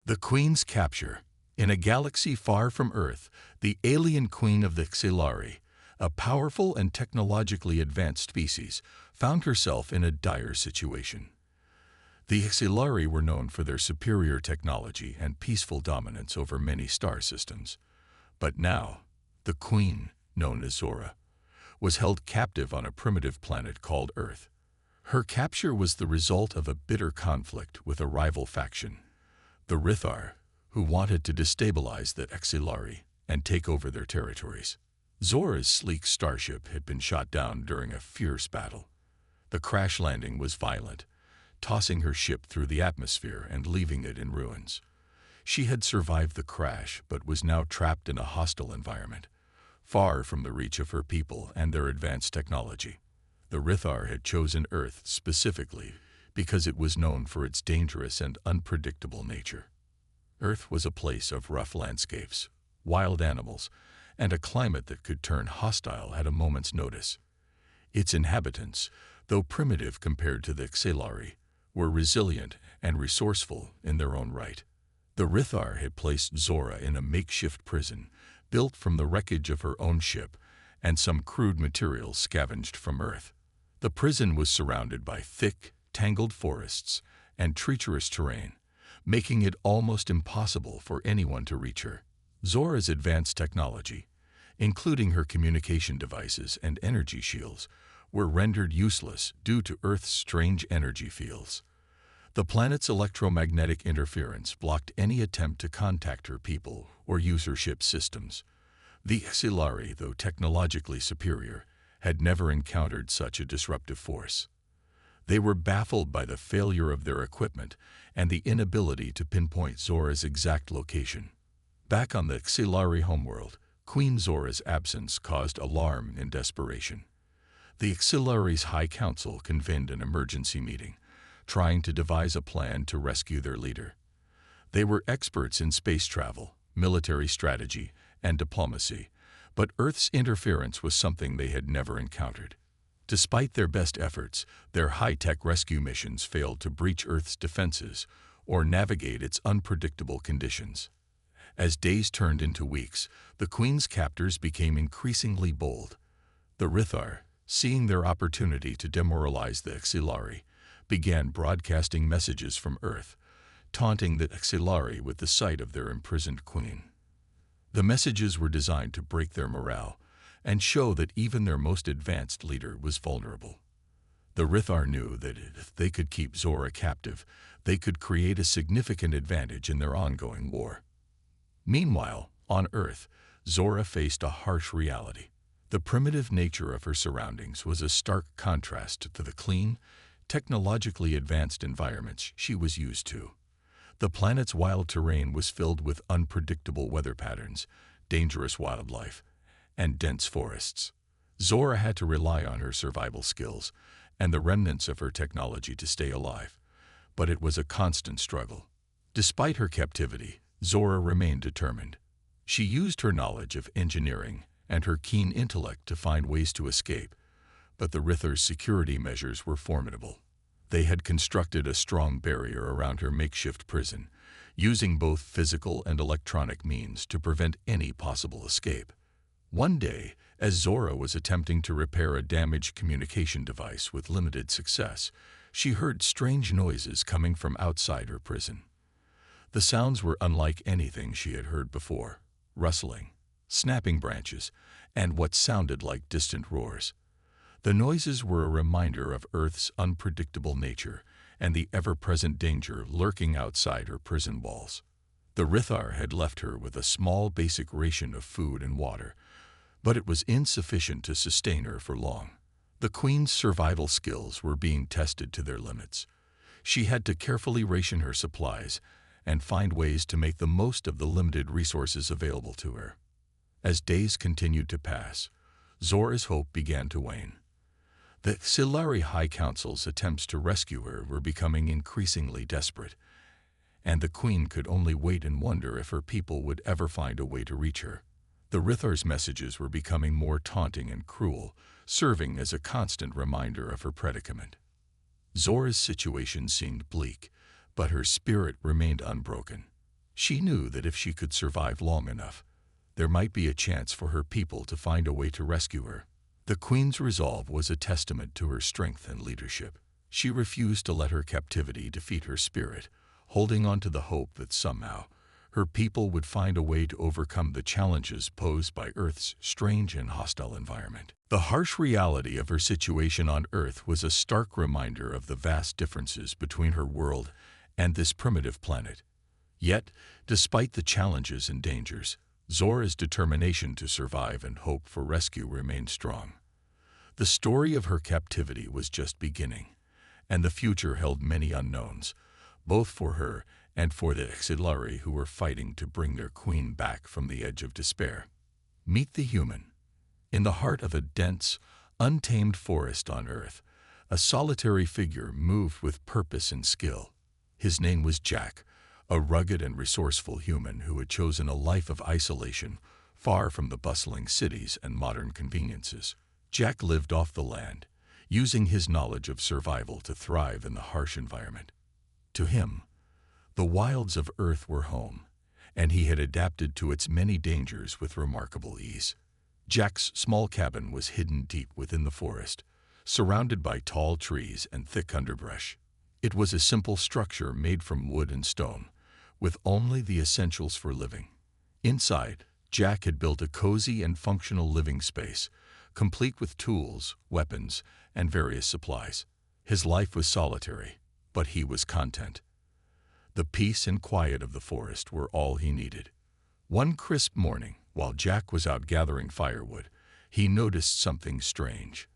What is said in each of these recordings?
The Queen's Capture. In a galaxy far from Earth, the alien queen of the Xilari, a powerful and technologically advanced species, found herself in a dire situation. The Xilari were known for their superior technology and peaceful dominance over many star systems. But now, the queen, known as Zora, was held captive on a primitive planet called Earth. Her capture was the result of a bitter conflict with a rival faction, the Rithar, who wanted to destabilize the Xilari and take over their territories. Zora's sleek starship had been shot down during a fierce battle. The crash landing was violent, tossing her ship through the atmosphere and leaving it in ruins. She had survived the crash but was now trapped in a hostile environment, far from the reach of her people and their advanced technology. The Rithar had chosen Earth specifically because it was known for its dangerous and unpredictable nature. Earth was a place of rough landscapes, wild animals, and a climate that could turn hostile at a moment's notice. Its inhabitants, though primitive compared to the Xilari, were resilient and resourceful in their own right. The Rithar had placed Zora in a makeshift prison built from the wreckage of her own ship and some crude materials scavenged from Earth. The prison was surrounded by thick, tangled forests and treacherous terrain, making it almost impossible for anyone to reach her. Zora's advanced technology, including her communication devices and energy shields, were rendered useless due to Earth's strange energy fields. The planet's electromagnetic interference blocked any attempt to contact her people or use her ship's systems. The Xilari, though technologically superior, had never encountered such a disruptive force. They were baffled by the failure of their equipment and the inability to pinpoint Zora's exact location. Back on the Xilari homeworld, Queen Zora's absence caused alarm and desperation. The Xilari's High Council convened an emergency meeting, trying to devise a plan to rescue their leader. They were experts in space travel, military strategy, and diplomacy, but Earth's interference was something they had never encountered. Despite their best efforts, their high-tech rescue missions failed to breach Earth's defenses or navigate its unpredictable conditions. As days turned into weeks, the Queen's captors became increasingly bold. The Rithar, seeing their opportunity to demoralize the Xilari, began broadcasting messages from Earth, taunting the Xilari with the sight of their imprisoned queen. The messages were designed to break their morale and show that even their most advanced leader was vulnerable. The Rithar knew that if they could keep Zora captive, they could create a significant advantage in their ongoing war. Meanwhile, on Earth, Zora faced a harsh reality. The primitive nature of her surroundings was a stark contrast to the clean, technologically advanced environments she was used to. The planet's wild terrain was filled with unpredictable weather patterns, dangerous wildlife, and dense forests. Zora had to rely on her survival skills and the remnants of her technology to stay alive, but it was a constant struggle. Despite her captivity, Zora remained determined. She used her knowledge of engineering and her keen intellect to find ways to escape, but the Rithar's security measures were formidable. They had constructed a strong barrier around her makeshift prison, using both physical and electronic means to prevent any possible escape. One day, as Zora was attempting to repair a damaged communication device with limited success, she heard strange noises coming from outside her prison. The sounds were unlike anything she had heard before: rustling, snapping branches, and what sounded like distant roars. The noises were a reminder of Earth's unpredictable nature and the ever-present danger lurking outside her prison walls. The Rithar had left her with a small basic ration of food and water, but it was insufficient to sustain her for long. The Queen's survival skills were being tested to their limits. She had to carefully ration her supplies and find ways to make the most of the limited resources available to her. As days continued to pass, Zora's hope began to wane. The Xilari High Council's attempts to rescue her were becoming increasingly desperate, and the Queen could only wait and wonder if her people would ever find a way to reach her. The Rithar's messages were becoming more taunting and cruel, serving as a constant reminder of her predicament. Zora's situation seemed bleak, but her spirit remained unbroken. She knew that if she could survive long enough, there might be a chance for her people to find a way to rescue her. The Queen's resolve was a testament to her strength and leadership. She refused to let her captivity defeat her spirit, holding on to the hope that somehow her people would find a way to overcome the challenges posed by Earth's strange and hostile environment. The harsh reality of her situation on Earth was a stark reminder of the vast differences between her world and this primitive planet. Yet, despite the challenges and dangers, Zora's determination to survive and hope for rescue remained strong. The story of her captivity was just beginning, and the future held many unknowns, both for her and for the HFY who were fighting to bring their queen back from the edge of despair. Meet the human. In the heart of a dense, untamed forest on Earth, a solitary figure moved with purpose and skill. His name was Jack, a rugged and resourceful human who had chosen a life of isolation, far from the bustling cities and modern conveniences. Jack lived off the land, using his knowledge of survival to thrive in the harsh environment. To him, the wilds of Earth were home, and he had adapted to its many dangers with remarkable ease. Jack's small cabin was hidden deep within the forest, surrounded by tall trees and thick underbrush. It was a simple structure made from wood and stone, with only the essentials for living. Inside, Jack had built a cozy and functional living space, complete with tools, weapons, and various supplies. His life was solitary, but he was content. The peace and quiet of the forest were all he needed. One crisp morning, while Jack was out gathering firewood, he noticed something strange.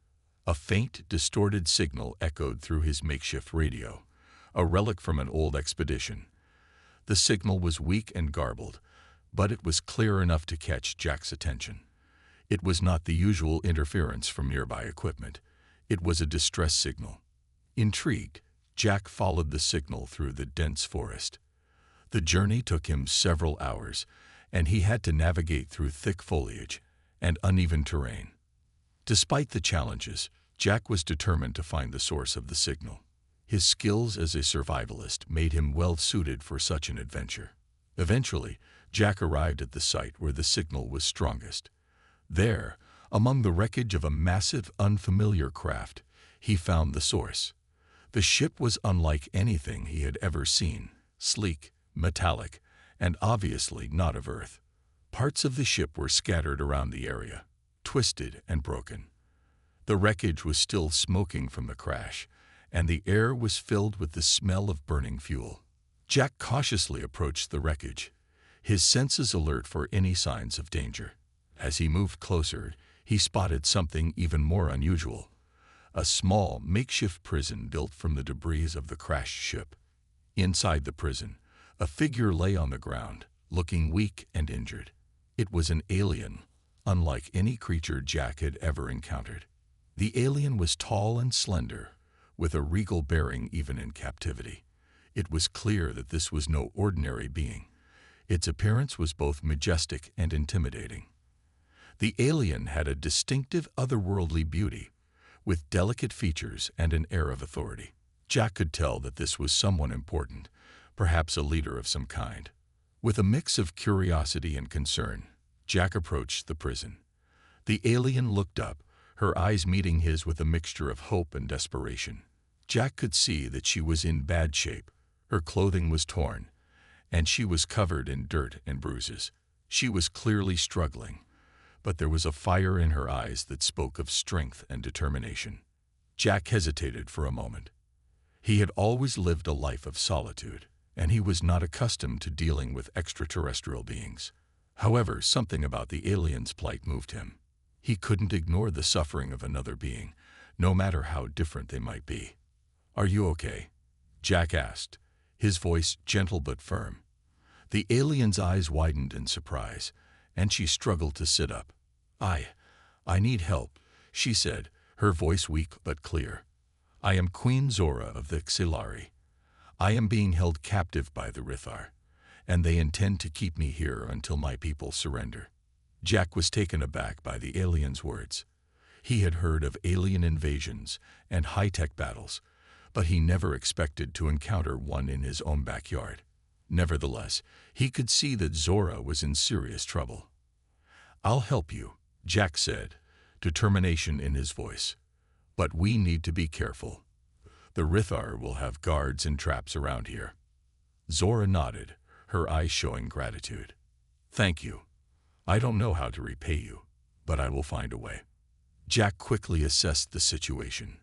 A faint, distorted signal echoed through his makeshift radio, a relic from an old expedition. The signal was weak and garbled, but it was clear enough to catch Jack's attention. It was not the usual interference from nearby equipment. It was a distress signal. Intrigued, Jack followed the signal through the dense forest. The journey took him several hours, and he had to navigate through thick foliage and uneven terrain. Despite the challenges, Jack was determined to find the source of the signal. His skills as a survivalist made him well-suited for such an adventure. Eventually, Jack arrived at the site where the signal was strongest. There, among the wreckage of a massive, unfamiliar craft, he found the source. The ship was unlike anything he had ever seen, sleek, metallic, and obviously not of Earth. Parts of the ship were scattered around the area, twisted and broken. The wreckage was still smoking from the crash, and the air was filled with the smell of burning fuel. Jack cautiously approached the wreckage, his senses alert for any signs of danger. As he moved closer, he spotted something even more unusual. A small, makeshift prison built from the debris of the crashed ship. Inside the prison, a figure lay on the ground, looking weak and injured. It was an alien, unlike any creature Jack had ever encountered. The alien was tall and slender, with a regal bearing even in captivity. It was clear that this was no ordinary being. Its appearance was both majestic and intimidating. The alien had a distinctive otherworldly beauty, with delicate features and an air of authority. Jack could tell that this was someone important, perhaps a leader of some kind. With a mix of curiosity and concern, Jack approached the prison. The alien looked up, her eyes meeting his with a mixture of hope and desperation. Jack could see that she was in bad shape. Her clothing was torn, and she was covered in dirt and bruises. She was clearly struggling, but there was a fire in her eyes that spoke of strength and determination. Jack hesitated for a moment. He had always lived a life of solitude, and he was not accustomed to dealing with extraterrestrial beings. However, something about the alien's plight moved him. He couldn't ignore the suffering of another being, no matter how different they might be. "Are you okay?" Jack asked, his voice gentle but firm. The alien's eyes widened in surprise, and she struggled to sit up. I need help," she said, her voice weak but clear. "I am Queen Zora of the HFY. I am being held captive by the Rithar, and they intend to keep me here until my people surrender." Jack was taken aback by the alien's words. He had heard of alien invasions and high-tech battles, but he never expected to encounter one in his own backyard. Nevertheless, he could see that Zora was in serious trouble. "I'll help you," Jack said, determination in his voice. "But we need to be careful. The Rithar will have guards and traps around here." Zora nodded, her eyes showing gratitude. "Thank you. I don't know how to repay you, but I will find a way." Jack quickly assessed the situation.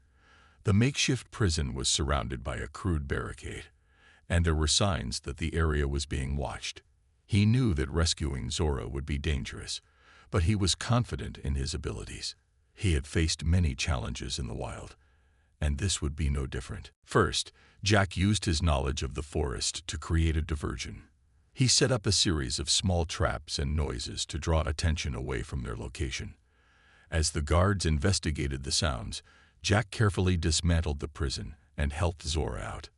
The makeshift prison was surrounded by a crude barricade, and there were signs that the area was being watched. He knew that rescuing Zora would be dangerous, but he was confident in his abilities. He had faced many challenges in the wild, and this would be no different. First, Jack used his knowledge of the forest to create a diversion. He set up a series of small traps and noises to draw attention away from their location. As the guards investigated the sounds, Jack carefully dismantled the prison and helped Zora out.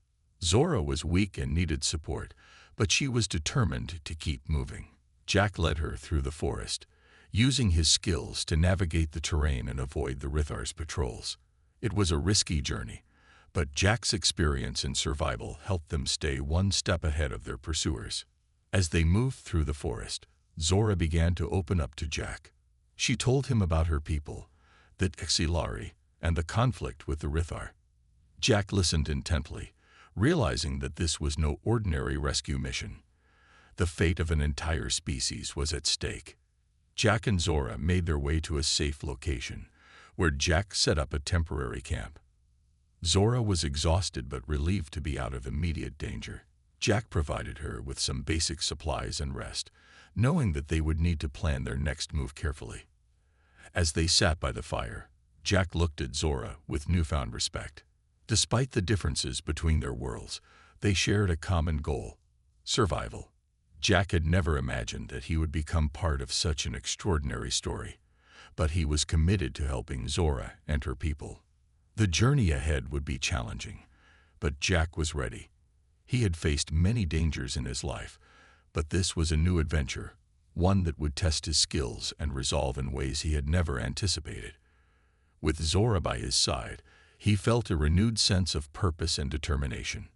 Zora was weak and needed support, but she was determined to keep moving. Jack led her through the forest, using his skills to navigate the terrain and avoid the Rithar's patrols. It was a risky journey, but Jack's experience in survival helped them stay one step ahead of their pursuers. As they moved through the forest, Zora began to open up to Jack. She told him about her people, the HFY, and the conflict with the Rithar. Jack listened intently, realizing that this was no ordinary rescue mission. The fate of an entire species was at stake. Jack and Zora made their way to a safe location, where Jack set up a temporary camp. Zora was exhausted but relieved to be out of immediate danger. Jack provided her with some basic supplies and rest, knowing that they would need to plan their next move carefully. As they sat by the fire, Jack looked at Zora with newfound respect. Despite the differences between their worlds, they shared a common goal: survival. Jack had never imagined that he would become part of such an extraordinary story, but he was committed to helping Zora and her people. The journey ahead would be challenging, but Jack was ready. He had faced many dangers in his life, but this was a new adventure, one that would test his skills and resolve in ways he had never anticipated. With Zora by his side, he felt a renewed sense of purpose and determination.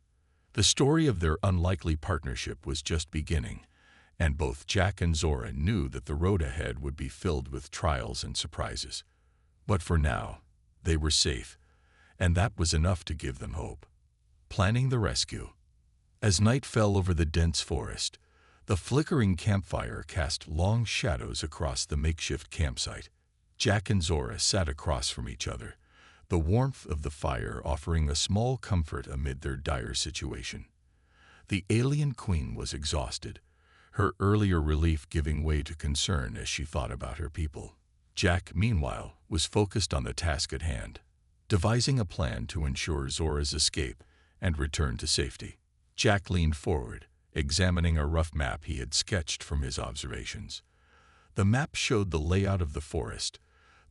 The story of their unlikely partnership was just beginning, and both Jack and Zora knew that the road ahead would be filled with trials and surprises. But for now, they were safe, and that was enough to give them hope. Planning the rescue. As night fell over the dense forest, the flickering campfire cast long shadows across the makeshift campsite. Jack and Zora sat across from each other, the warmth of the fire offering a small comfort amid their dire situation. The alien queen was exhausted, her earlier relief giving way to concern as she thought about her people. Jack, meanwhile, was focused on the task at hand, devising a plan to ensure Zora's escape and return to safety. Jack leaned forward, examining a rough map he had sketched from his observations. The map showed the layout of the forest,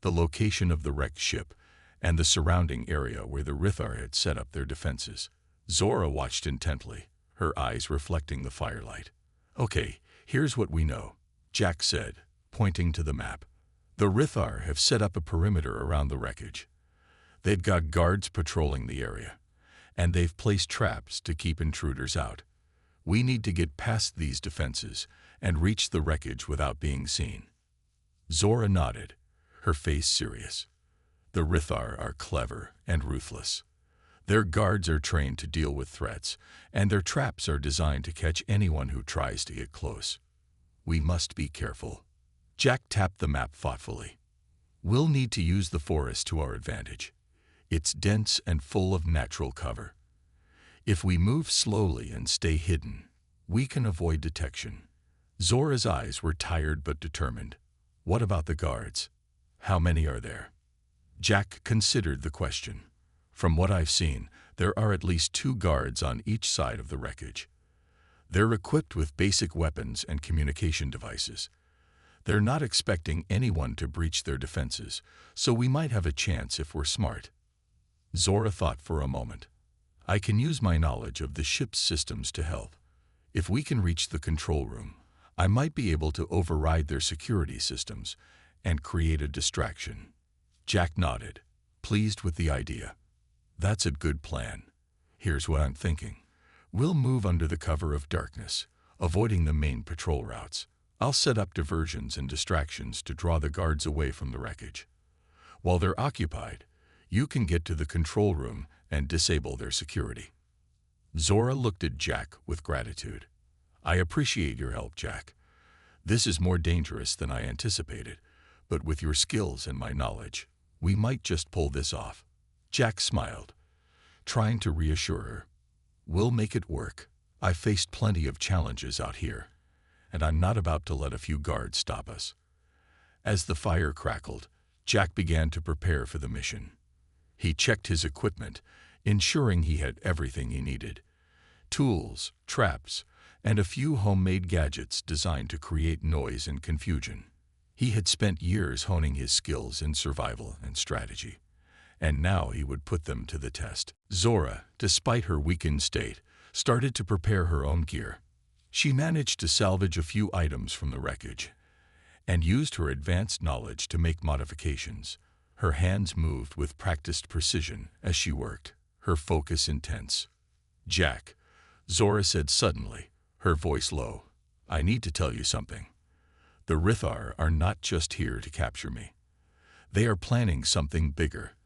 the location of the wrecked ship, and the surrounding area where the Rithar had set up their defenses. Zora watched intently, her eyes reflecting the firelight. "Okay, here's what we know," Jack said, pointing to the map. "The Rithar have set up a perimeter around the wreckage. They've got guards patrolling the area, and they've placed traps to keep intruders out. We need to get past these defenses and reach the wreckage without being seen." Zora nodded, her face serious. "The Rithar are clever and ruthless. Their guards are trained to deal with threats, and their traps are designed to catch anyone who tries to get close. We must be careful." Jack tapped the map thoughtfully. "We'll need to use the forest to our advantage. It's dense and full of natural cover. If we move slowly and stay hidden, we can avoid detection." Zora's eyes were tired but determined. "What about the guards? How many are there?" Jack considered the question. "From what I've seen, there are at least 2 guards on each side of the wreckage. They're equipped with basic weapons and communication devices. They're not expecting anyone to breach their defenses, so we might have a chance if we're smart." Zora thought for a moment. "I can use my knowledge of the ship's systems to help. If we can reach the control room, I might be able to override their security systems and create a distraction." Jack nodded, pleased with the idea. "That's a good plan. Here's what I'm thinking. We'll move under the cover of darkness, avoiding the main patrol routes. I'll set up diversions and distractions to draw the guards away from the wreckage. While they're occupied, you can get to the control room and disable their security." Zora looked at Jack with gratitude. "I appreciate your help, Jack. This is more dangerous than I anticipated, but with your skills and my knowledge, we might just pull this off." Jack smiled, trying to reassure her. "We'll make it work. I've faced plenty of challenges out here, and I'm not about to let a few guards stop us." As the fire crackled, Jack began to prepare for the mission. He checked his equipment, ensuring he had everything he needed: tools, traps, and a few homemade gadgets designed to create noise and confusion. He had spent years honing his skills in survival and strategy, and now he would put them to the test. Zora, despite her weakened state, started to prepare her own gear. She managed to salvage a few items from the wreckage and used her advanced knowledge to make modifications. Her hands moved with practiced precision as she worked, her focus intense. "Jack," Zora said suddenly, her voice low, "I need to tell you something. The Rithar are not just here to capture me. They are planning something bigger,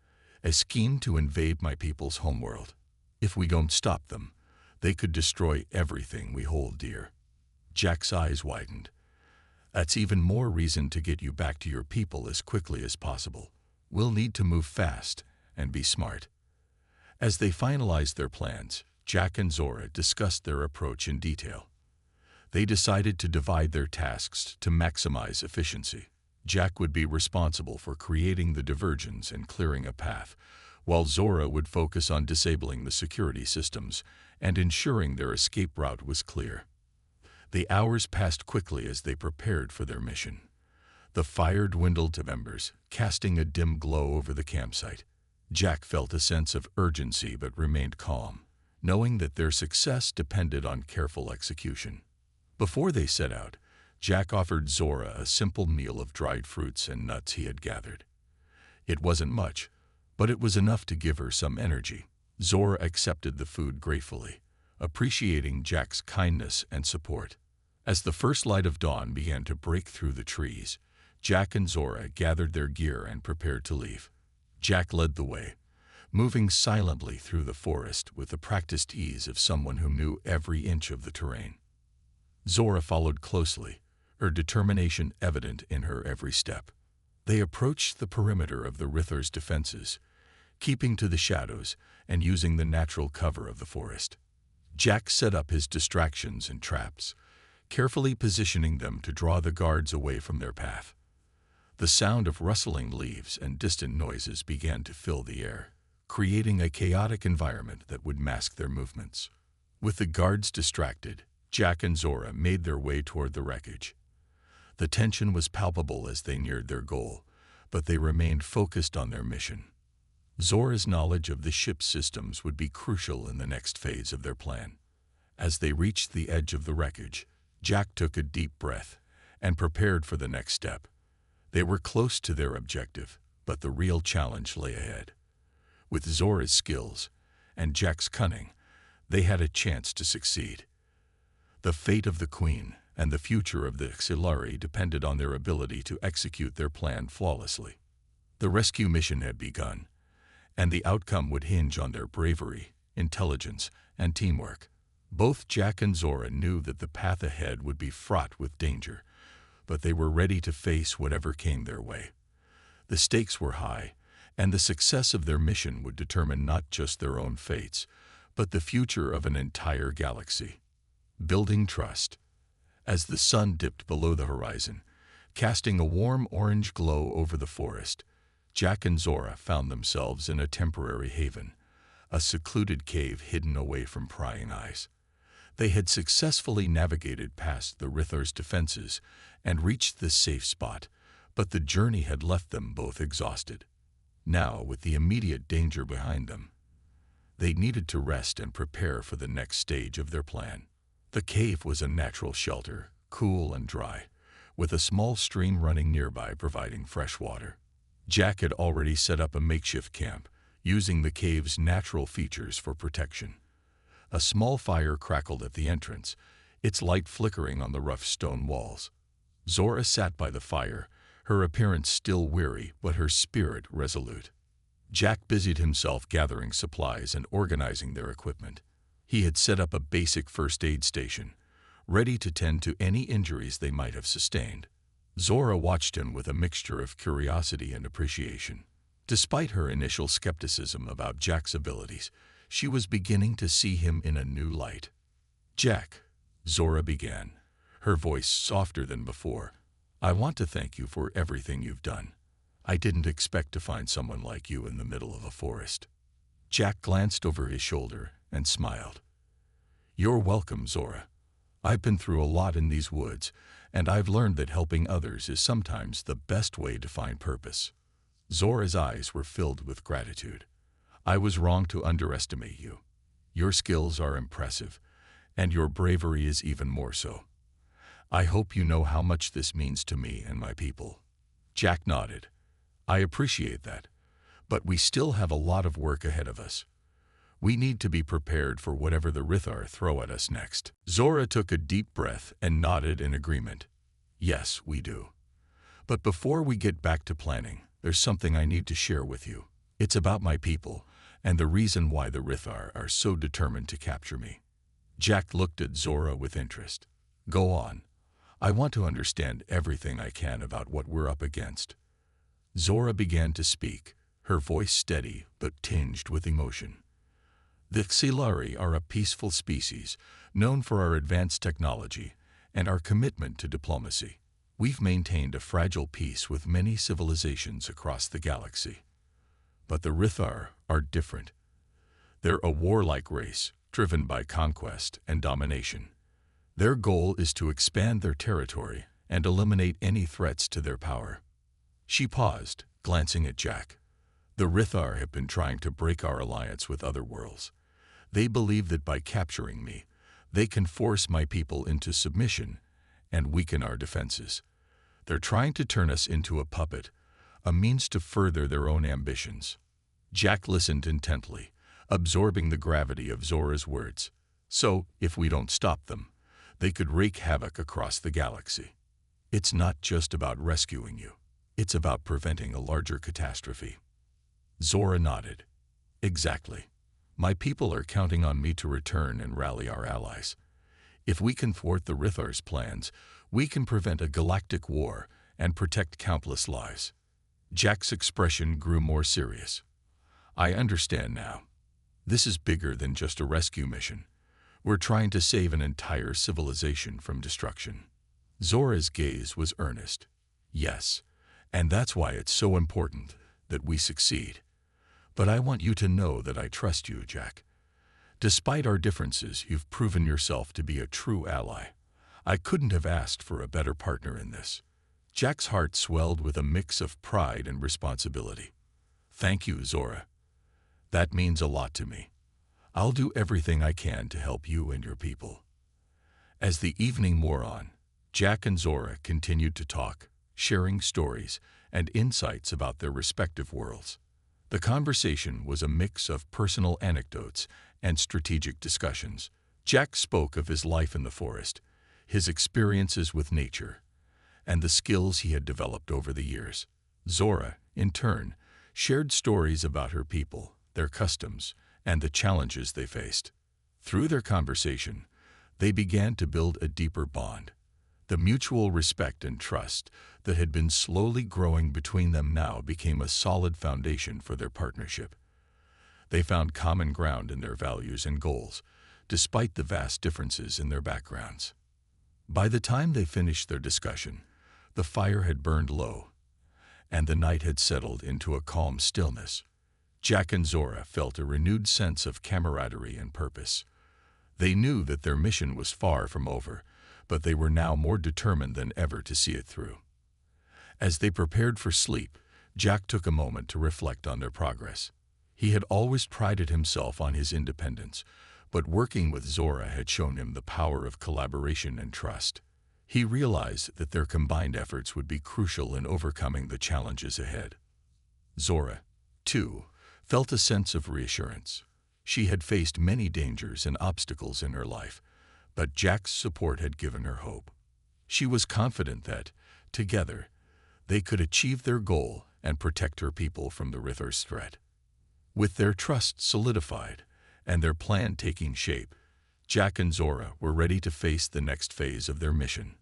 a scheme to invade my people's homeworld. If we don't stop them, they could destroy everything we hold dear." Jack's eyes widened. "That's even more reason to get you back to your people as quickly as possible. We'll need to move fast and be smart." As they finalized their plans, Jack and Zora discussed their approach in detail. They decided to divide their tasks to maximize efficiency. Jack would be responsible for creating the diversions and clearing a path, while Zora would focus on disabling the security systems and ensuring their escape route was clear. The hours passed quickly as they prepared for their mission. The fire dwindled to embers, casting a dim glow over the campsite. Jack felt a sense of urgency but remained calm, knowing that their success depended on careful execution. Before they set out, Jack offered Zora a simple meal of dried fruits and nuts he had gathered. It wasn't much, but it was enough to give her some energy. Zora accepted the food gratefully, appreciating Jack's kindness and support. As the first light of dawn began to break through the trees, Jack and Zora gathered their gear and prepared to leave. Jack led the way, moving silently through the forest with the practiced ease of someone who knew every inch of the terrain. Zora followed closely, her determination evident in her every step. They approached the perimeter of the Rithar's defenses, keeping to the shadows and using the natural cover of the forest. Jack set up his distractions and traps, carefully positioning them to draw the guards away from their path. The sound of rustling leaves and distant noises began to fill the air, creating a chaotic environment that would mask their movements. With the guards distracted, Jack and Zora made their way toward the wreckage. The tension was palpable as they neared their goal, but they remained focused on their mission. Zora's knowledge of the ship's systems would be crucial in the next phase of their plan. As they reached the edge of the wreckage, Jack took a deep breath and prepared for the next step. They were close to their objective, but the real challenge lay ahead. With Zora's skills and Jack's cunning, they had a chance to succeed. The fate of the Queen and the future of the HFY depended on their ability to execute their plan flawlessly. The rescue mission had begun, and the outcome would hinge on their bravery, intelligence, and teamwork. Both Jack and Zora knew that the path ahead would be fraught with danger, but they were ready to face whatever came their way. The stakes were high, and the success of their mission would determine not just their own fates, but the future of an entire galaxy. Building trust. As the sun dipped below the horizon, casting a warm orange glow over the forest, Jack and Zora found themselves in a temporary haven, a secluded cave hidden away from prying eyes. They had successfully navigated past the Rithar's defenses and reached this safe spot, but the journey had left them both exhausted. Now, with the immediate danger behind them, they needed to rest and prepare for the next stage of their plan. The cave was a natural shelter, cool and dry, with a small stream running nearby providing fresh water. Jack had already set up a makeshift camp, using the cave's natural features for protection. A small fire crackled at the entrance, its light flickering on the rough stone walls. Zora sat by the fire, her appearance still weary but her spirit resolute. Jack busied himself gathering supplies and organizing their equipment. He had set up a basic first aid station, ready to tend to any injuries they might have sustained. Zora watched him with a mixture of curiosity and appreciation. Despite her initial skepticism about Jack's abilities, she was beginning to see him in a new light. "Jack," Zora began, her voice softer than before, "I want to thank you for everything you've done. I didn't expect to find someone like you in the middle of a forest." Jack glanced over his shoulder and smiled. "You're welcome, Zora. I've been through a lot in these woods, and I've learned that helping others is sometimes the best way to find purpose." Zora's eyes were filled with gratitude. "I was wrong to underestimate you. Your skills are impressive, and your bravery is even more so. I hope you know how much this means to me and my people." Jack nodded. "I appreciate that, but we still have a lot of work ahead of us. We need to be prepared for whatever the Rithar throw at us next." Zora took a deep breath and nodded in agreement. "Yes, we do. But before we get back to planning, there's something I need to share with you. It's about my people, and the reason why the Rithar are so determined to capture me." Jack looked at Zora with interest. "Go on. I want to understand everything I can about what we're up against." Zora began to speak, her voice steady but tinged with emotion. "The Xilari are a peaceful species, known for our advanced technology and our commitment to diplomacy. We've maintained a fragile peace with many civilizations across the galaxy. But the Rithar are different. They're a warlike race, driven by conquest and domination. Their goal is to expand their territory and eliminate any threats to their power." She paused, glancing at Jack. "The Rithar have been trying to break our alliance with other worlds. They believe that by capturing me, they can force my people into submission and weaken our defenses. They're trying to turn us into a puppet, a means to further their own ambitions." Jack listened intently, absorbing the gravity of Zora's words. "So, if we don't stop them, they could wreak havoc across the galaxy. It's not just about rescuing you. It's about preventing a larger catastrophe." Zora nodded. "Exactly. My people are counting on me to return and rally our allies. If we can thwart the Rithar's plans, we can prevent a galactic war and protect countless lives." Jack's expression grew more serious. "I understand now. This is bigger than just a rescue mission. We're trying to save an entire civilization from destruction." Zora's gaze was earnest. "Yes, and that's why it's so important that we succeed. But I want you to know that I trust you, Jack. Despite our differences, you've proven yourself to be a true ally. I couldn't have asked for a better partner in this." Jack's heart swelled with a mix of pride and responsibility. "Thank you, Zora. That means a lot to me. I'll do everything I can to help you and your people." As the evening wore on, Jack and Zora continued to talk, sharing stories and insights about their respective worlds. The conversation was a mix of personal anecdotes and strategic discussions. Jack spoke of his life in the forest, his experiences with nature, and the skills he had developed over the years. Zora, in turn, shared stories about her people, their customs, and the challenges they faced. Through their conversation, they began to build a deeper bond. The mutual respect and trust that had been slowly growing between them now became a solid foundation for their partnership. They found common ground in their values and goals, despite the vast differences in their backgrounds. By the time they finished their discussion, the fire had burned low, and the night had settled into a calm stillness. Jack and Zora felt a renewed sense of camaraderie and purpose. They knew that their mission was far from over, but they were now more determined than ever to see it through. As they prepared for sleep, Jack took a moment to reflect on their progress. He had always prided himself on his independence, but working with Zora had shown him the power of collaboration and trust. He realized that their combined efforts would be crucial in overcoming the challenges ahead. Zora, too, felt a sense of reassurance. She had faced many dangers and obstacles in her life, but Jack's support had given her hope. She was confident that, together, they could achieve their goal and protect her people from the Rithor's threat. With their trust solidified and their plan taking shape, Jack and Zora were ready to face the next phase of their mission.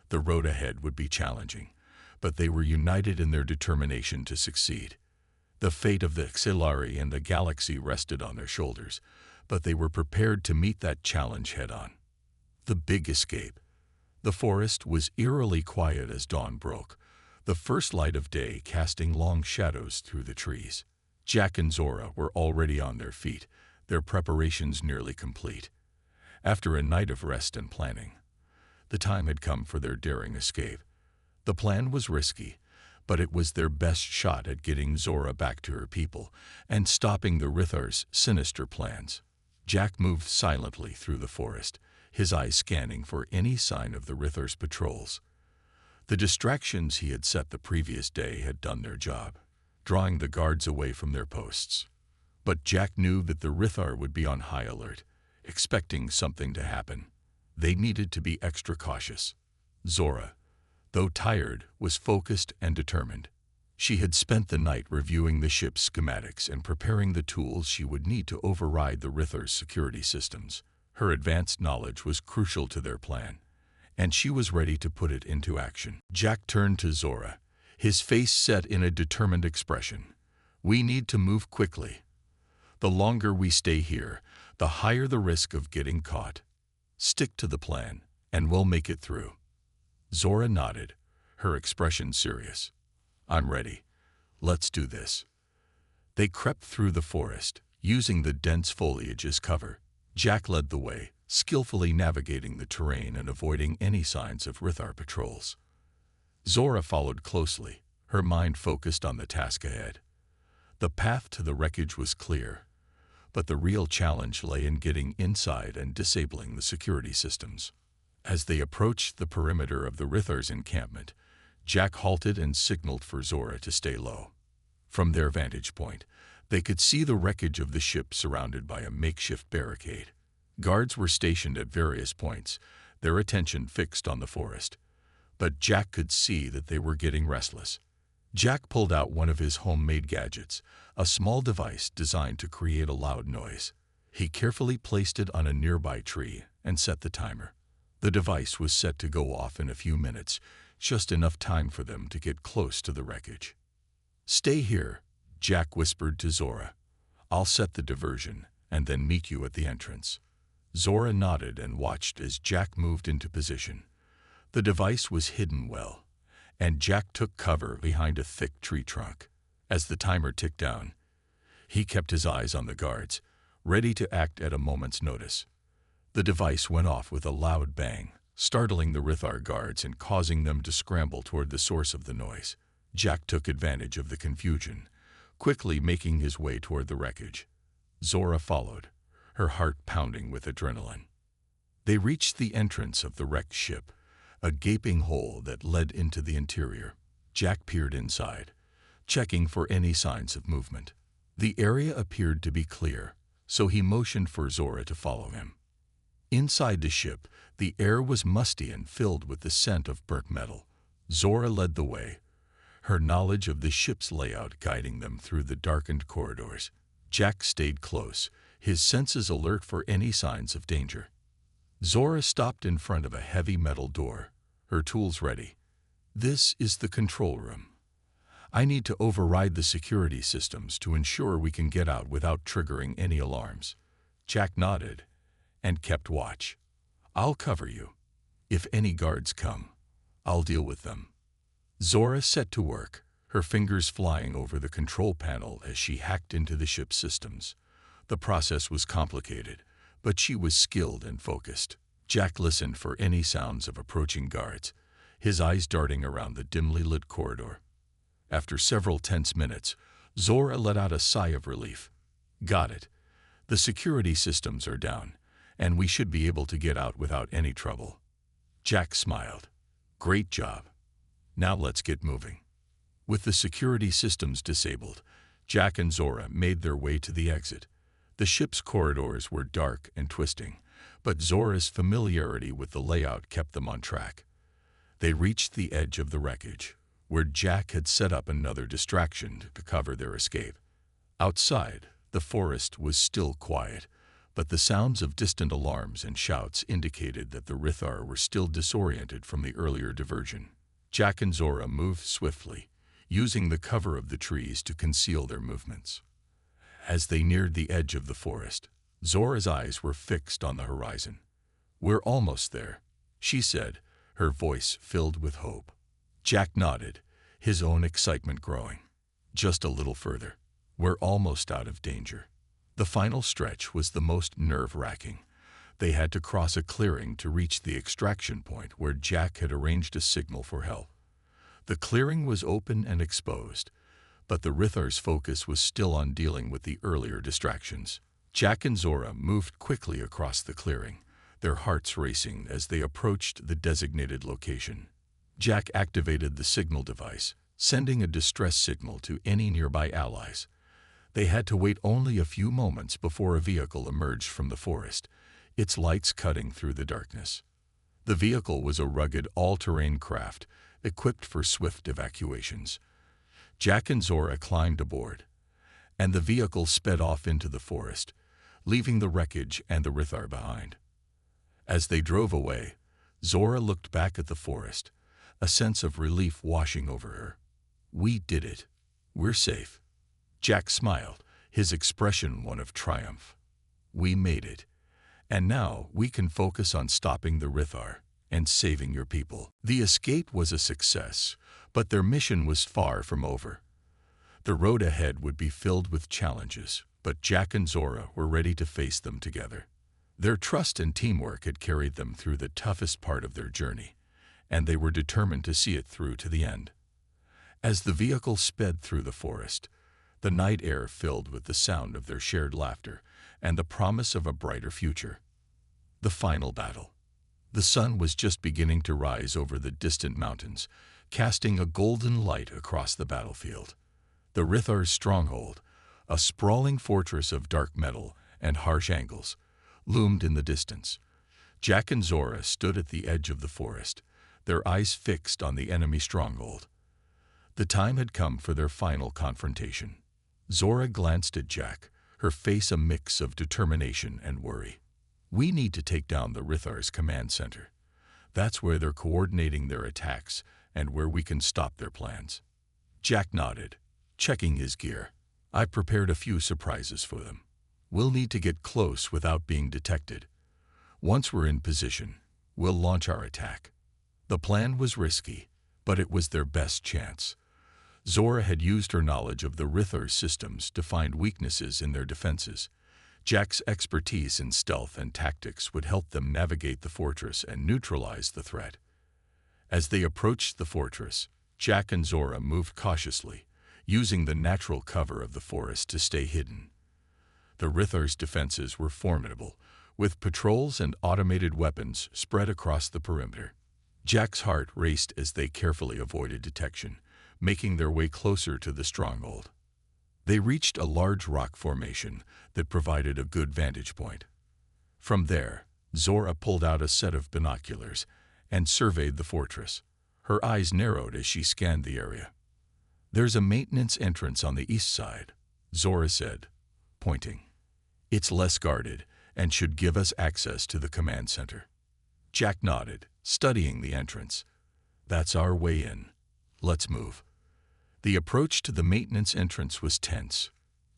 The road ahead would be challenging, but they were united in their determination to succeed. The fate of the Xilari and the galaxy rested on their shoulders, but they were prepared to meet that challenge head-on. The Big Escape. The forest was eerily quiet as dawn broke, the first light of day casting long shadows through the trees. Jack and Zora were already on their feet, their preparations nearly complete. After a night of rest and planning, the time had come for their daring escape. The plan was risky, but it was their best shot at getting Zora back to her people and stopping the Rithor's sinister plans. Jack moved silently through the forest, his eyes scanning for any sign of the Rithor's patrols. The distractions he had set the previous day had done their job, drawing the guards away from their posts. But Jack knew that the Rithor would be on high alert, expecting something to happen. They needed to be extra cautious. Zora, though tired, was focused and determined. She had spent the night reviewing the ship's schematics and preparing the tools she would need to override the Rithor's security systems. Her advanced knowledge was crucial to their plan, and she was ready to put it into action. Jack turned to Zora, his face set in a determined expression. "We need to move quickly. The longer we stay here, the higher the risk of getting caught. Stick to the plan, and we'll make it through." Zora nodded, her expression serious. "I'm ready. Let's do this." They crept through the forest, using the dense foliage as cover. Jack led the way, skillfully navigating the terrain and avoiding any signs of Rithor patrols. Zora followed closely, her mind focused on the task ahead. The path to the wreckage was clear, but the real challenge lay in getting inside and disabling the security systems. As they approached the perimeter of the Rithor's encampment, Jack halted and signaled for Zora to stay low. From their vantage point, they could see the wreckage of the ship surrounded by a makeshift barricade. Guards were stationed at various points, their attention fixed on the forest. But Jack could see that they were getting restless. Jack pulled out one of his homemade gadgets, a small device designed to create a loud noise. He carefully placed it on a nearby tree and set the timer. The device was set to go off in a few minutes, just enough time for them to get close to the wreckage. "Stay here," Jack whispered to Zora. "I'll set the diversion and then meet you at the entrance." Zora nodded and watched as Jack moved into position. The device was hidden well, and Jack took cover behind a thick tree trunk. As the timer ticked down, he kept his eyes on the guards, ready to act at a moment's notice. The device went off with a loud bang, startling the Rithor guards and causing them to scramble toward the source of the noise. Jack took advantage of the confusion, quickly making his way toward the wreckage. Zora followed, her heart pounding with adrenaline. They reached the entrance of the wrecked ship, a gaping hole that led into the interior. Jack peered inside, checking for any signs of movement. The area appeared to be clear, so he motioned for Zora to follow him. Inside the ship, the air was musty and filled with the scent of burnt metal. Zora led the way, her knowledge of the ship's layout guiding them through the darkened corridors. Jack stayed close, his senses alert for any signs of danger. Zora stopped in front of a heavy metal door, her tools ready. "This is the control room. I need to override the security systems to ensure we can get out without triggering any alarms." Jack nodded and kept watch. "I'll cover you. If any guards come, I'll deal with them." Zora set to work, her fingers flying over the control panel as she hacked into the ship's systems. The process was complicated, but she was skilled and focused. Jack listened for any sounds of approaching guards, his eyes darting around the dimly lit corridor. After several tense minutes, Zora let out a sigh of relief. "Got it. The security systems are down, and we should be able to get out without any trouble." Jack smiled. "Great job. Now let's get moving." With the security systems disabled, Jack and Zora made their way to the exit. The ship's corridors were dark and twisting, but Zora's familiarity with the layout kept them on track. They reached the edge of the wreckage, where Jack had set up another distraction to cover their escape. Outside, the forest was still quiet, but the sounds of distant alarms and shouts indicated that the Rithar were still disoriented from the earlier diversion. Jack and Zora moved swiftly, using the cover of the trees to conceal their movements. As they neared the edge of the forest, Zora's eyes were fixed on the horizon. "We're almost there," she said, her voice filled with hope. Jack nodded, his own excitement growing. "Just a little further. We're almost out of danger." The final stretch was the most nerve-wracking. They had to cross a clearing to reach the extraction point where Jack had arranged a signal for help. The clearing was open and exposed, but the Rithar's focus was still on dealing with the earlier distractions. Jack and Zora moved quickly across the clearing, their hearts racing as they approached the designated location. Jack activated the signal device, sending a distress signal to any nearby allies. They had to wait only a few moments before a vehicle emerged from the forest, its lights cutting through the darkness. The vehicle was a rugged, all-terrain craft, equipped for swift evacuations. Jack and Zora climbed aboard, and the vehicle sped off into the forest, leaving the wreckage and the Rithar behind. As they drove away, Zora looked back at the forest, a sense of relief washing over her. "We did it. We're safe." Jack smiled, his expression one of triumph. "We made it. And now we can focus on stopping the Rithar and saving your people." The escape was a success, but their mission was far from over. The road ahead would be filled with challenges, but Jack and Zora were ready to face them together. Their trust and teamwork had carried them through the toughest part of their journey, and they were determined to see it through to the end. As the vehicle sped through the forest, the night air filled with the sound of their shared laughter and the promise of a brighter future. The final battle. The sun was just beginning to rise over the distant mountains, casting a golden light across the battlefield. The Rithar's stronghold, a sprawling fortress of dark metal and harsh angles, loomed in the distance. Jack and Zora stood at the edge of the forest, their eyes fixed on the enemy stronghold. The time had come for their final confrontation. Zora glanced at Jack, her face a mix of determination and worry. "We need to take down the Rithar's command center. That's where they're coordinating their attacks and where we can stop their plans." Jack nodded, checking his gear. "I've prepared a few surprises for them. We'll need to get close without being detected. Once we're in position, we'll launch our attack." The plan was risky, but it was their best chance. Zora had used her knowledge of the Rithar's systems to find weaknesses in their defenses. Jack's expertise in stealth and tactics would help them navigate the fortress and neutralize the threat. As they approached the fortress, Jack and Zora moved cautiously, using the natural cover of the forest to stay hidden. The Rithar's defenses were formidable, with patrols and automated weapons spread across the perimeter. Jack's heart raced as they carefully avoided detection, making their way closer to the stronghold. They reached a large rock formation that provided a good vantage point. From there, Zora pulled out a set of binoculars and surveyed the fortress. Her eyes narrowed as she scanned the area. "There's a maintenance entrance on the east side," Zora said, pointing. "It's less guarded and should give us access to the command center." Jack nodded, studying the entrance. "That's our way in. Let's move." The approach to the maintenance entrance was tense.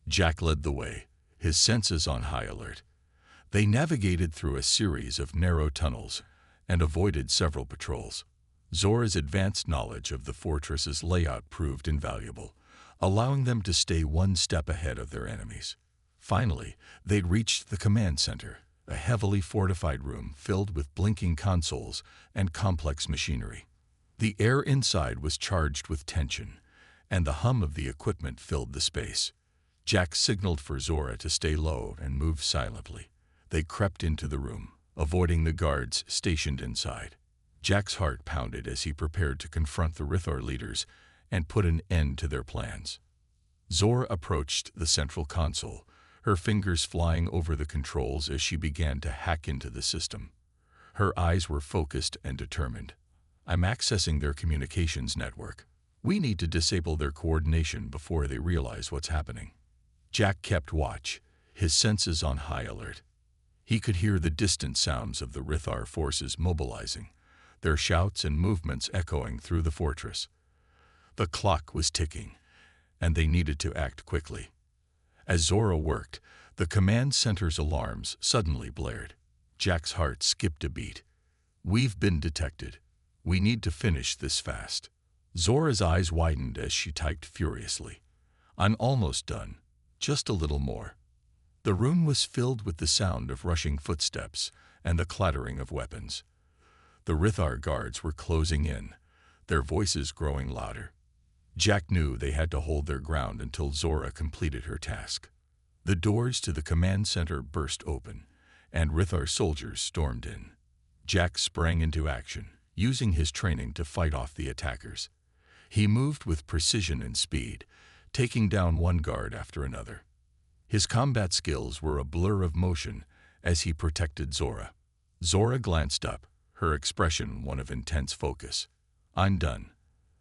Jack led the way, his senses on high alert. They navigated through a series of narrow tunnels and avoided several patrols. Zora's advanced knowledge of the fortress's layout proved invaluable, allowing them to stay one step ahead of their enemies. Finally, they'd reached the command center, a heavily fortified room filled with blinking consoles and complex machinery. The air inside was charged with tension, and the hum of the equipment filled the space. Jack signaled for Zora to stay low and move silently. They crept into the room, avoiding the guards stationed inside. Jack's heart pounded as he prepared to confront the Rithar leaders and put an end to their plans. Zora approached the central console, her fingers flying over the controls as she began to hack into the system. Her eyes were focused and determined. "I'm accessing their communications network. We need to disable their coordination before they realize what's happening." Jack kept watch, his senses on high alert. He could hear the distant sounds of the Rithar forces mobilizing, their shouts and movements echoing through the fortress. The clock was ticking, and they needed to act quickly. As Zora worked, the command center's alarms suddenly blared. Jack's heart skipped a beat. "We've been detected. We need to finish this fast." Zora's eyes widened as she typed furiously. "I'm almost done. Just a little more." The room was filled with the sound of rushing footsteps and the clattering of weapons. The Rithar guards were closing in, their voices growing louder. Jack knew they had to hold their ground until Zora completed her task. The doors to the command center burst open, and Rithar soldiers stormed in. Jack sprang into action, using his training to fight off the attackers. He moved with precision and speed, taking down one guard after another. His combat skills were a blur of motion as he protected Zora. Zora glanced up, her expression one of intense focus. "I'm done.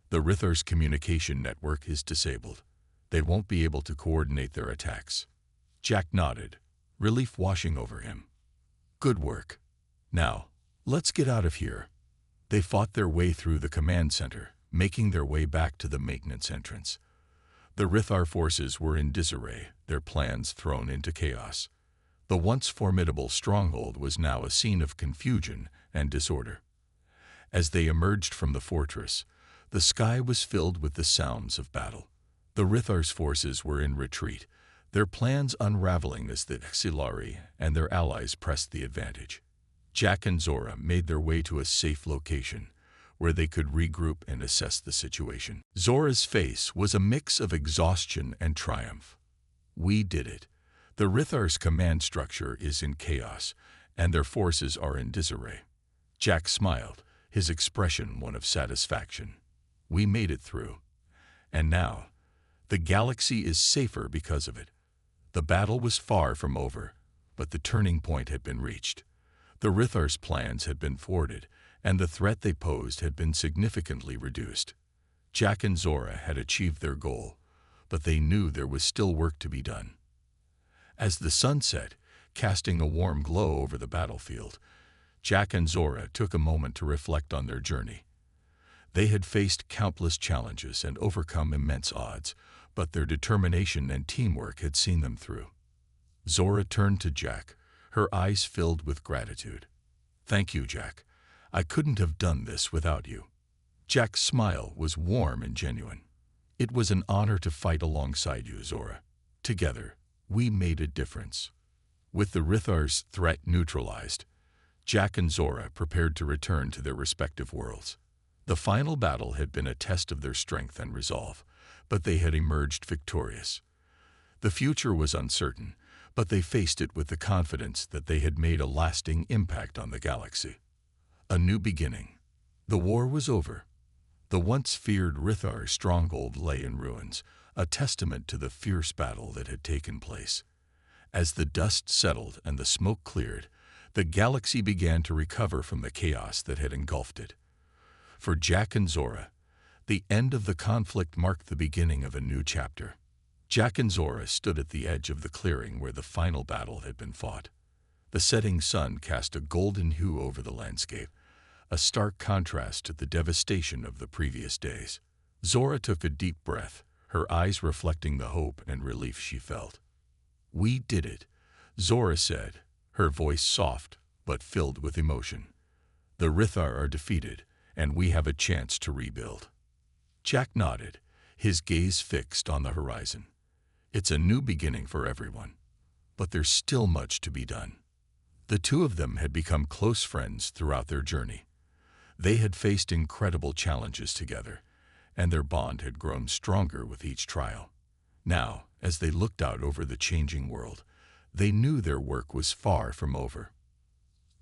The Rithar's communication network is disabled. They won't be able to coordinate their attacks." Jack nodded, relief washing over him. "Good work. Now, let's get out of here." They fought their way through the command center, making their way back to the maintenance entrance. The Rithar forces were in disarray, their plans thrown into chaos. The once formidable stronghold was now a scene of confusion and disorder. As they emerged from the fortress, the sky was filled with the sounds of battle. The Rithar's forces were in retreat, their plans unraveling as the Xilari and their allies pressed the advantage. Jack and Zora made their way to a safe location, where they could regroup and assess the situation. Zora's face was a mix of exhaustion and triumph. "We did it. The Rithar's command structure is in chaos, and their forces are in disarray." Jack smiled, his expression one of satisfaction. "We made it through. And now, the galaxy is safer because of it." The battle was far from over, but the turning point had been reached. The Rithar's plans had been thwarted, and the threat they posed had been significantly reduced. Jack and Zora had achieved their goal, but they knew there was still work to be done. As the sun set, casting a warm glow over the battlefield, Jack and Zora took a moment to reflect on their journey. They had faced countless challenges and overcome immense odds, but their determination and teamwork had seen them through. Zora turned to Jack, her eyes filled with gratitude. "Thank you, Jack. I couldn't have done this without you." Jack's smile was warm and genuine. "It was an honor to fight alongside you, Zora. Together, we made a difference." With the Rithar's threat neutralized, Jack and Zora prepared to return to their respective worlds. The final battle had been a test of their strength and resolve, but they had emerged victorious. The future was uncertain, but they faced it with the confidence that they had made a lasting impact on the galaxy. A new beginning. The war was over. The once feared Rithar stronghold lay in ruins, a testament to the fierce battle that had taken place. As the dust settled and the smoke cleared, the galaxy began to recover from the chaos that had engulfed it. For Jack and Zora, the end of the conflict marked the beginning of a new chapter. Jack and Zora stood at the edge of the clearing where the final battle had been fought. The setting sun cast a golden hue over the landscape, a stark contrast to the devastation of the previous days. Zora took a deep breath, her eyes reflecting the hope and relief she felt. "We did it," Zora said, her voice soft but filled with emotion. "The Rithar are defeated, and we have a chance to rebuild." Jack nodded, his gaze fixed on the horizon. It's a new beginning for everyone, but there's still much to be done. The two of them had become close friends throughout their journey. They had faced incredible challenges together, and their bond had grown stronger with each trial. Now, as they looked out over the changing world, they knew their work was far from over.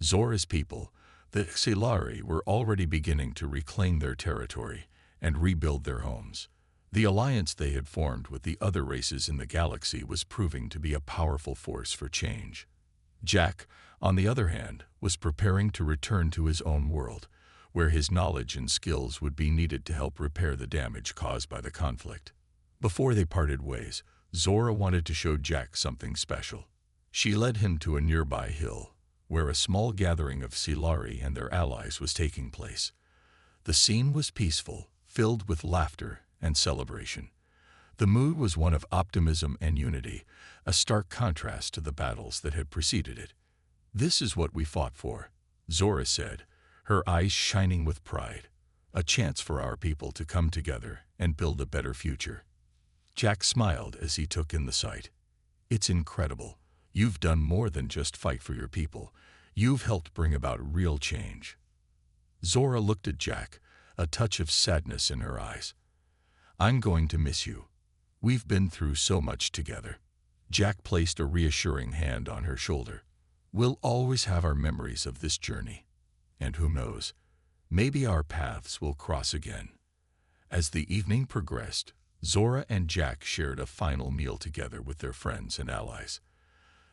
Zora's people, the Xilari, were already beginning to reclaim their territory and rebuild their homes. The alliance they had formed with the other races in the galaxy was proving to be a powerful force for change. Jack, on the other hand, was preparing to return to his own world, where his knowledge and skills would be needed to help repair the damage caused by the conflict. Before they parted ways, Zora wanted to show Jack something special. She led him to a nearby hill, where a small gathering of Silari and their allies was taking place. The scene was peaceful, filled with laughter and celebration. The mood was one of optimism and unity, a stark contrast to the battles that had preceded it. "This is what we fought for," Zora said, her eyes shining with pride. "A chance for our people to come together and build a better future." Jack smiled as he took in the sight. "It's incredible. You've done more than just fight for your people. You've helped bring about real change." Zora looked at Jack, a touch of sadness in her eyes. "I'm going to miss you. We've been through so much together." Jack placed a reassuring hand on her shoulder. "We'll always have our memories of this journey. And who knows, maybe our paths will cross again." As the evening progressed, Zora and Jack shared a final meal together with their friends and allies.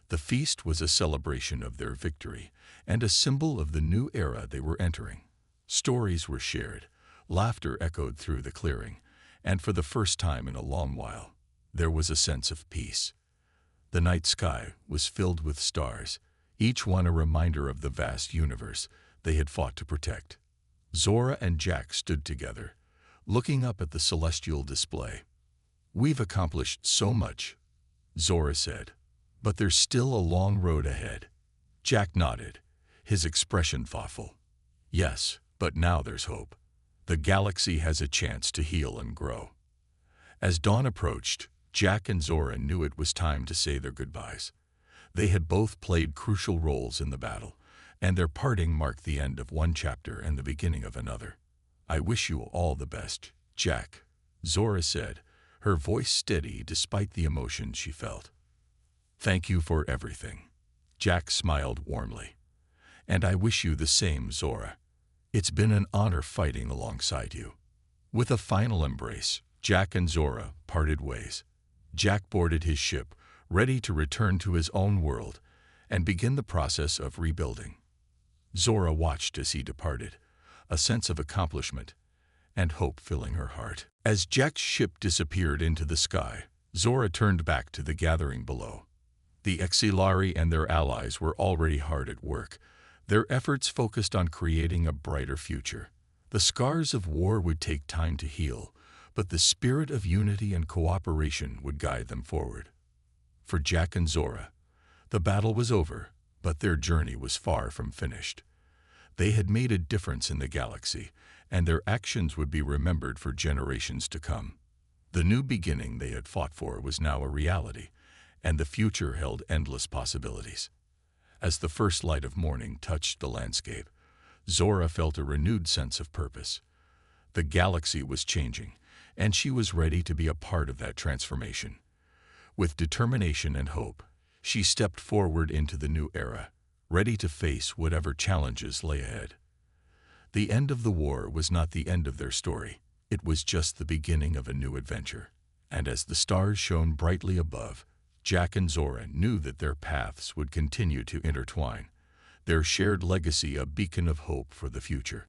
The feast was a celebration of their victory and a symbol of the new era they were entering. Stories were shared, laughter echoed through the clearing, and for the first time in a long while, there was a sense of peace. The night sky was filled with stars, each one a reminder of the vast universe they had fought to protect. Zora and Jack stood together, looking up at the celestial display. "We've accomplished so much," Zora said, "but there's still a long road ahead." Jack nodded, his expression thoughtful. "Yes, but now there's hope. The galaxy has a chance to heal and grow." As dawn approached, Jack and Zora knew it was time to say their goodbyes. They had both played crucial roles in the battle, and their parting marked the end of one chapter and the beginning of another. "I wish you all the best, Jack," Zora said, her voice steady despite the emotion she felt. "Thank you for everything." Jack smiled warmly. "And I wish you the same, Zora. It's been an honor fighting alongside you." With a final embrace, Jack and Zora parted ways. Jack boarded his ship, ready to return to his own world and begin the process of rebuilding. Zora watched as he departed, a sense of accomplishment and hope filling her heart. As Jack's ship disappeared into the sky, Zora turned back to the gathering below. The Exilari and their allies were already hard at work, their efforts focused on creating a brighter future. The scars of war would take time to heal, but the spirit of unity and cooperation would guide them forward. For Jack and Zora, the battle was over, but their journey was far from finished. They had made a difference in the galaxy, and their actions would be remembered for generations to come. The new beginning they had fought for was now a reality, and the future held endless possibilities. As the first light of morning touched the landscape, Zora felt a renewed sense of purpose. The galaxy was changing, and she was ready to be a part of that transformation. With determination and hope, she stepped forward into the new era, ready to face whatever challenges lay ahead. The end of the war was not the end of their story. It was just the beginning of a new adventure. And as the stars shone brightly above, Jack and Zora knew that their paths would continue to intertwine, their shared legacy a beacon of hope for the future.